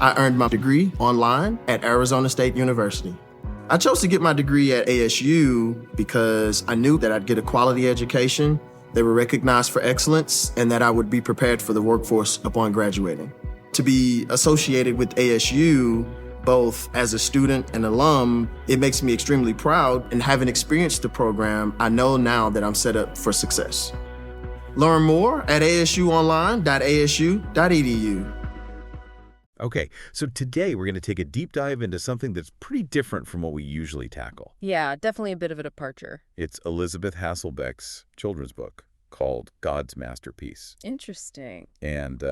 I earned my degree online at Arizona State University. I chose to get my degree at ASU because I knew that I'd get a quality education, they were recognized for excellence, and that I would be prepared for the workforce upon graduating. To be associated with ASU, both as a student and alum, it makes me extremely proud, and having experienced the program, I know now that I'm set up for success. Learn more at asuonline.asu.edu. Okay, so today we're going to take a deep dive into something that's pretty different from what we usually tackle. Yeah, definitely a bit of a departure. It's Elisabeth Hasselback's children's book called God's Masterpiece. Interesting. And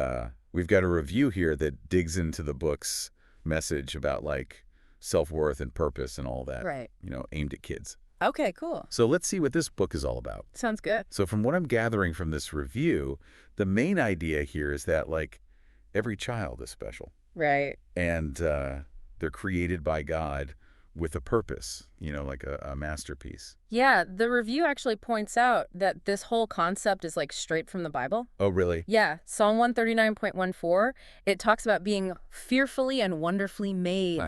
we've got a review here that digs into the book's message about like self-worth and purpose and all that. Right. Aimed at kids. Okay, cool. So let's see what this book is all about. Sounds good. So from what I'm gathering from this review, the main idea here is that like every child is special. Right. And they're created by God with a purpose, like a masterpiece. Yeah, the review actually points out that this whole concept is like straight from the Bible. Oh, really? Yeah, Psalm 139.14, it talks about being fearfully and wonderfully made,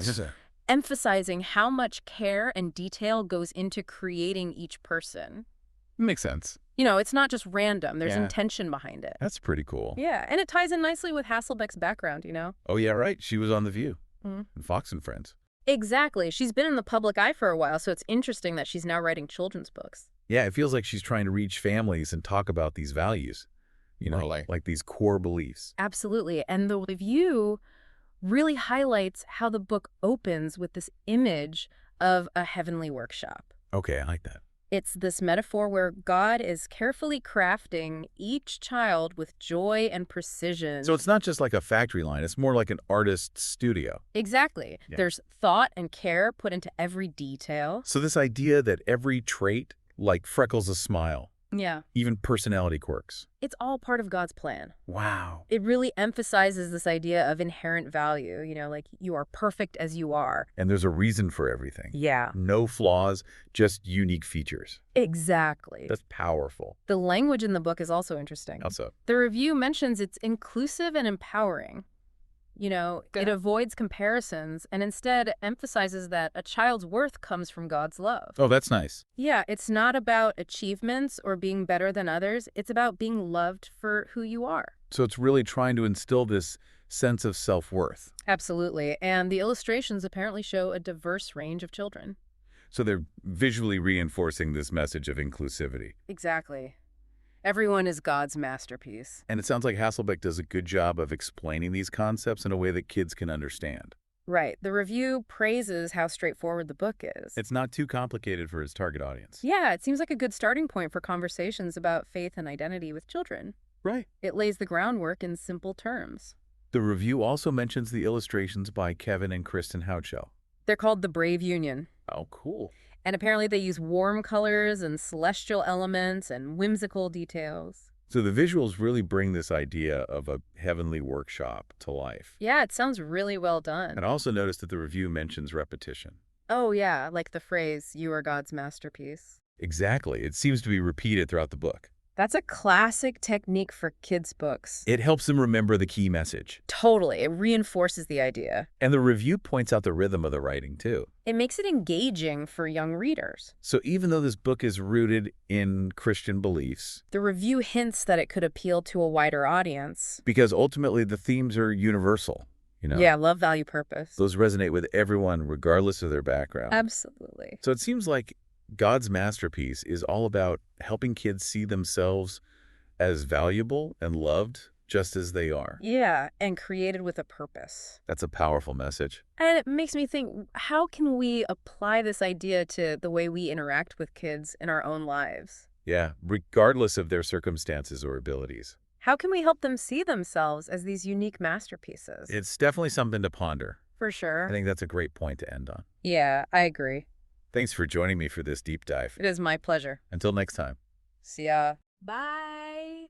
emphasizing how much care and detail goes into creating each person. Makes sense. It's not just random. There's intention behind it. That's pretty cool. Yeah, and it ties in nicely with Hasselbeck's background, Oh, yeah, right. She was on The View and Fox and Friends. Exactly. She's been in the public eye for a while, so it's interesting that she's now writing children's books. Yeah, it feels like she's trying to reach families and talk about these values, like these core beliefs. Absolutely. And the review really highlights how the book opens with this image of a heavenly workshop. Okay, I like that. It's this metaphor where God is carefully crafting each child with joy and precision. So it's not just like a factory line. It's more like an artist's studio. Exactly. Yeah. There's thought and care put into every detail. So this idea that every trait, like freckles a smile, yeah, even personality quirks, it's all part of God's plan. Wow. It really emphasizes this idea of inherent value, like you are perfect as you are. And there's a reason for everything. Yeah. No flaws, just unique features. Exactly. That's powerful. The language in the book is also interesting. How so? The review mentions it's inclusive and empowering. It avoids comparisons and instead emphasizes that a child's worth comes from God's love. Oh, that's nice. Yeah, it's not about achievements or being better than others. It's about being loved for who you are. So it's really trying to instill this sense of self-worth. Absolutely. And the illustrations apparently show a diverse range of children. So they're visually reinforcing this message of inclusivity. Exactly. Everyone is God's masterpiece. And it sounds like Hasselback does a good job of explaining these concepts in a way that kids can understand. Right. The review praises how straightforward the book is. It's not too complicated for its target audience. Yeah, it seems like a good starting point for conversations about faith and identity with children. Right. It lays the groundwork in simple terms. The review also mentions the illustrations by Kevin and Kristen Houchel. They're called the Brave Union. Oh, cool. And apparently they use warm colors and celestial elements and whimsical details. So the visuals really bring this idea of a heavenly workshop to life. Yeah, it sounds really well done. And I also noticed that the review mentions repetition. Oh, yeah, like the phrase, "You are God's masterpiece." Exactly. It seems to be repeated throughout the book. That's a classic technique for kids' books. It helps them remember the key message. Totally. It reinforces the idea. And the review points out the rhythm of the writing, too. It makes it engaging for young readers. So even though this book is rooted in Christian beliefs, the review hints that it could appeal to a wider audience. Because ultimately the themes are universal. Yeah, love, value, purpose. Those resonate with everyone regardless of their background. Absolutely. So it seems like God's masterpiece is all about helping kids see themselves as valuable and loved just as they are. Yeah, and created with a purpose. That's a powerful message. And it makes me think, how can we apply this idea to the way we interact with kids in our own lives? Yeah, regardless of their circumstances or abilities. How can we help them see themselves as these unique masterpieces? It's definitely something to ponder. For sure. I think that's a great point to end on. Yeah, I agree. Thanks for joining me for this deep dive. It is my pleasure. Until next time. See ya. Bye.